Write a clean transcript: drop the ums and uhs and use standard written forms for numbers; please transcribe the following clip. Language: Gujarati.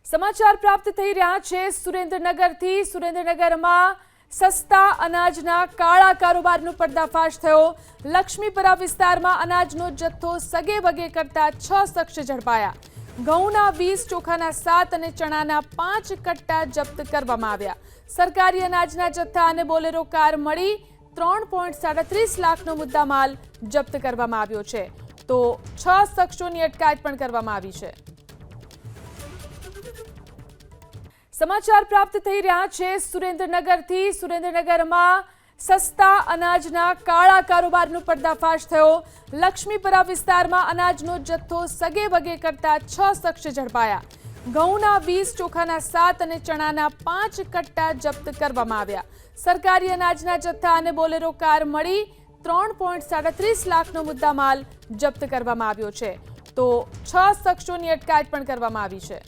સમાચાર પ્રાપ્ત થઈ રહ્યા છે સુરેન્દ્રનગરથી। સુરેન્દ્રનગરમાં સસ્તા અનાજના કાળા કારોબારનો પર્દાફાશ થયો। લક્ષ્મીપરા વિસ્તારમાં અનાજનો જથ્થો સગે વગે કરતા 6 શખ્સ ઝડપાયા। ઘઉંના 20, ચોખાના 7 અને ચણાના 5 કટ્ટા જપ્ત કરવામાં આવ્યા। સરકારી અનાજના જથ્થા અને બોલેરો કાર મળી 3.37 લાખનો મુદ્દામાલ જપ્ત કરવામાં આવ્યો છે, તો 6 શખ્સોની અટકાયત પણ કરવામાં આવી છે। સમાચાર પ્રાપ્ત થઈ રહ્યા છે સુરેન્દ્રનગરથી। સુરેન્દ્રનગરમાં સસ્તા અનાજના કાળા કારોબારનો પર્દાફાશ થયો। લક્ષ્મીપરા વિસ્તારમાં અનાજનો જથ્થો સગે વગે કરતા 6 શખ્સ ઝડપાયા। ઘઉંના 20, ચોખાના 7 અને ચણાના 5 કટ્ટા જપ્ત કરવામાં આવ્યા। સરકારી અનાજના જથ્થા અને બોલેરો કાર મળી 3.37 લાખનો મુદ્દામાલ જપ્ત કરવામાં આવ્યો છે, તો 6 શખ્સોની અટકાયત પણ કરવામાં આવી છે।